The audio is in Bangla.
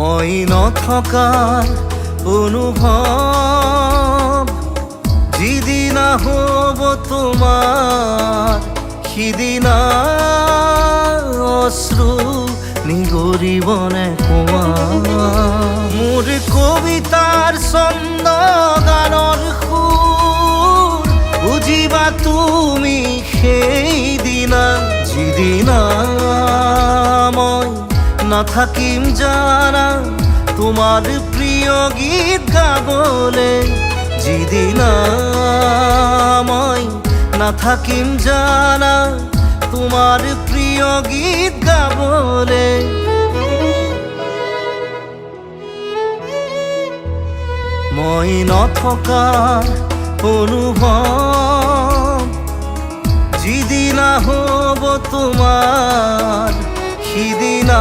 মই নথকাৰ অনুভৱ যিদিনা হ'ব তোমাৰ সিদিনা অশ্ৰু নিগৰিবনে কোৱা মোৰ কবিতাৰ ছন্দ গানৰ সুৰ বুজিবা তুমি সেইদিনা যিদিনা মই নাথাকিম জানা তোমার প্রিয় গীত গাবলে যিদিনা মই নাথাকিম জানা তোমার প্রিয় গীত গাবলে মই নথকাৰ অনুভৱ যিদিনা হ'ব তোমাৰ সিদিনা